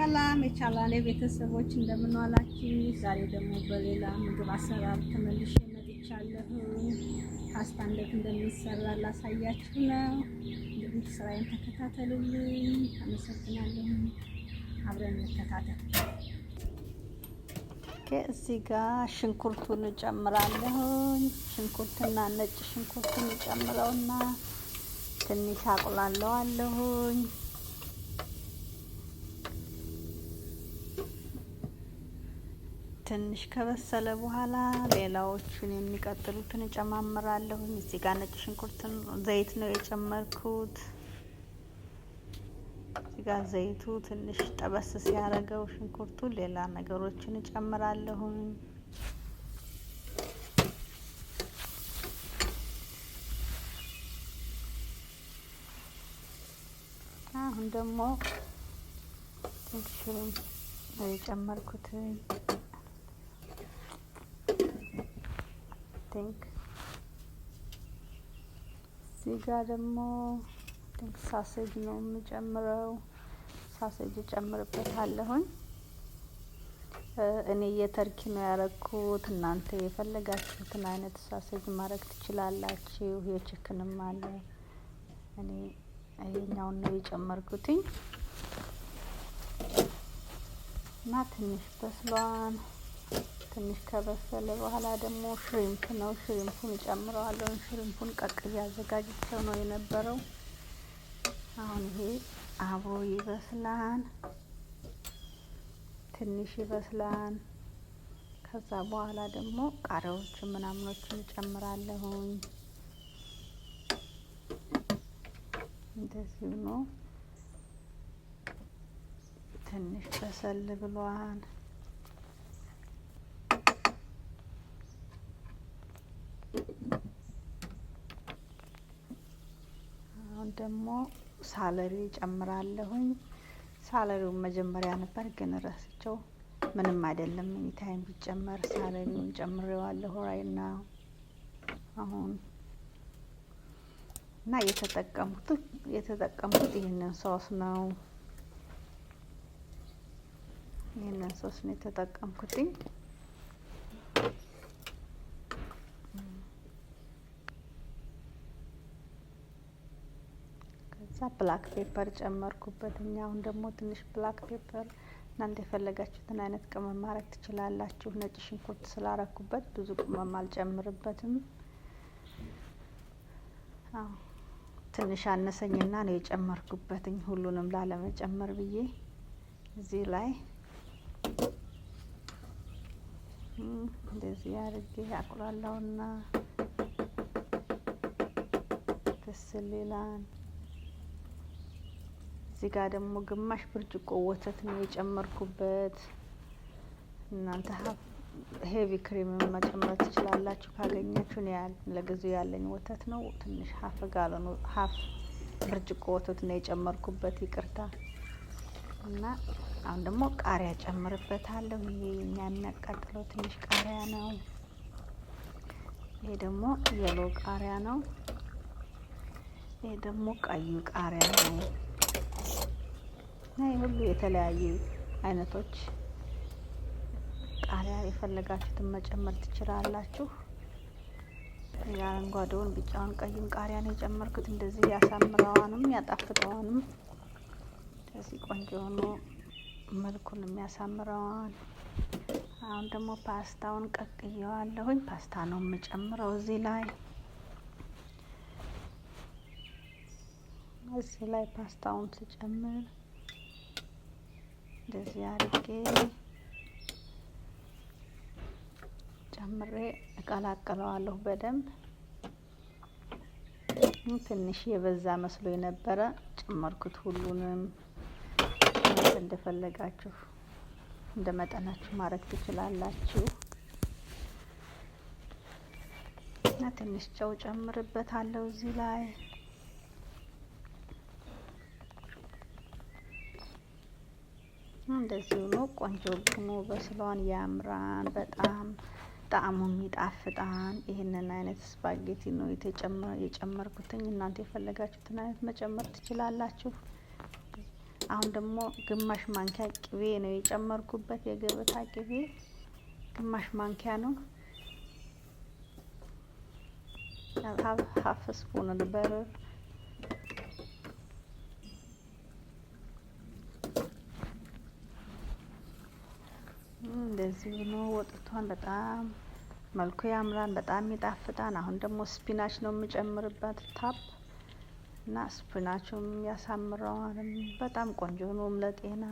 ሰላም የቻናሌ ቤተሰቦች እንደምን ዋላችሁ? ዛሬ ደግሞ በሌላ ምግብ አሰራር ተመልሼ መጥቻለሁ። ፓስታ እንዴት እንደሚሰራ ላሳያችሁ ነው። እንግዲህ ስራዬን ተከታተሉልኝ። አመሰግናለሁ። አብረን እንከታተል። እዚህ ጋር ሽንኩርቱን እጨምራለሁ። ሽንኩርትና ነጭ ሽንኩርቱን እጨምረውና ትንሽ አቁላለዋለሁኝ። ትንሽ ከበሰለ በኋላ ሌላዎቹን የሚቀጥሉትን እጨማምራለሁ። እዚህ ጋር ነጭ ሽንኩርትን ዘይት ነው የጨመርኩት። እዚህ ጋር ዘይቱ ትንሽ ጠበስ ሲያደርገው ሽንኩርቱ ሌላ ነገሮችን እጨምራለሁ። አሁን ደግሞ ትንሽም የጨመርኩት እዚህ ጋር ደግሞ ሳሴጅ ነው የምጨምረው። ሳሴጅ እጨምርበታለሁኝ። እኔ የተርኪ ነው ያረኩት። እናንተ የፈለጋችሁትን አይነት ሳሴጅ ማድረግ ትችላላችሁ። የቺክንም አለ። እኔ ይሄኛውን ነው የጨመርኩትኝ እና ትንሽ በስሏን። ትንሽ ከበሰለ በኋላ ደግሞ ሽሪምፕ ነው። ሽሪምፑን እጨምረዋለሁ። ሽሪምፑን ቀቅዬ አዘጋጅቼው ነው የነበረው። አሁን ይሄ አብሮ ይበስላል። ትንሽ ይበስላል። ከዛ በኋላ ደግሞ ቃሪያዎችን ምናምኖችን እጨምራለሁኝ። እንደዚህ ነው። ትንሽ በሰል ብሏል። አሁን ደግሞ ሳለሪ ጨምራለሁኝ። ሳለሪውን መጀመሪያ ነበር ግን ረስቸው። ምንም አይደለም። ሚታይም ቢጨመር ሳለሪውን ጨምሬዋለሁ ራይና አሁን እና የተጠቀምኩት ይሄንን ሶስ ነው። ይሄንን ሶስ ነው የተጠቀምኩት። ከዛ ብላክ ፔፐር ጨመርኩበት። አሁን ደግሞ ትንሽ ብላክ ፔፐር እናንተ የፈለጋችሁትን አይነት ቅመም ማድረግ ትችላላችሁ። ነጭ ሽንኩርት ስላረኩበት ብዙ ቅመም አልጨምርበትም። ትንሽ አነሰኝና ነው የጨመርኩበትኝ ሁሉንም ላለመጨመር ብዬ እዚህ ላይ እንደዚህ አድርጌ አቁላላውና ተስሌላን። እዚህ ጋር ደግሞ ግማሽ ብርጭቆ ወተት ነው የጨመርኩበት። እናንተ ሄቪ ክሬም መጨመር ትችላላችሁ ካገኛችሁ። ለጊዜው ያለኝ ወተት ነው። ትንሽ ሀፍ ብርጭቆ ወተት ነው የጨመርኩበት። ይቅርታ። እና አሁን ደግሞ ቃሪያ ጨምርበታለሁ። ይሄ የሚያቃጥለው ትንሽ ቃሪያ ነው። ይሄ ደግሞ የሎ ቃሪያ ነው። ይሄ ደግሞ ቀዩ ቃሪያ ነው። ይሄ ሁሉ የተለያዩ አይነቶች ቃሪያ የፈለጋችሁትን መጨመር ትችላላችሁ። የአረንጓዴውን፣ ቢጫውን፣ ቀዩን ቃሪያ ነው የጨመርኩት። እንደዚህ ያሳምረዋንም ያጣፍጠዋንም። እንደዚህ ቆንጆ ሆኖ መልኩን የሚያሳምረዋን። አሁን ደግሞ ፓስታውን ቀቅየዋለሁኝ። ፓስታ ነው የምጨምረው እዚህ ላይ ፓስታውን ስጨምር እንደዚህ አድርጌ ጨምሬ እቀላቅለዋለሁ በደንብ። ትንሽ የበዛ መስሎ የነበረ ጨመርኩት። ሁሉንም እንደፈለጋችሁ እንደ መጠናችሁ ማድረግ ትችላላችሁ። እና ትንሽ ጨው ጨምርበታለሁ እዚህ ላይ። እንደዚህ ሆኖ ቆንጆ ሆኖ በስሏን ያምራን። በጣም ጣዕሙም ይጣፍጣን። ይሄንን አይነት ስፓጌቲ ነው የጨመርኩትኝ። እናንተ የፈለጋችሁትን አይነት መጨመር ትችላላችሁ። አሁን ደግሞ ግማሽ ማንኪያ ቅቤ ነው የጨመርኩበት። የገበታ ቅቤ ግማሽ ማንኪያ ነው። ሀፍ ስፑን በርር እንደዚህ ነው ወጥቷን። በጣም መልኩ ያምራል፣ በጣም ይጣፍጣል። አሁን ደግሞ ስፒናች ነው የምጨምርበት ታፕ እና ስፒናቹም ያሳምረዋል። በጣም ቆንጆ ነው ለጤና።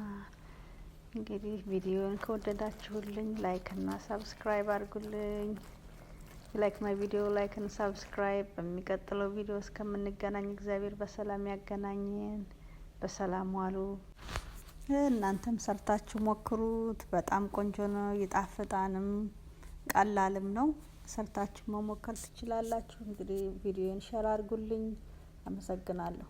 እንግዲህ ቪዲዮን ከወደዳችሁልኝ ላይክ እና ሰብስክራይብ አድርጉልኝ። ላይክ ማይ ቪዲዮ ላይክ እና ሰብስክራይብ። በሚቀጥለው ቪዲዮ እስከምንገናኝ እግዚአብሔር በሰላም ያገናኘን። በሰላም ዋሉ። እናንተም ሰርታችሁ ሞክሩት። በጣም ቆንጆ ነው፣ ይጣፍጣንም ቀላልም ነው። ሰርታችሁ መሞከር ትችላላችሁ። እንግዲህ ቪዲዮን ሼር አድርጉልኝ። አመሰግናለሁ።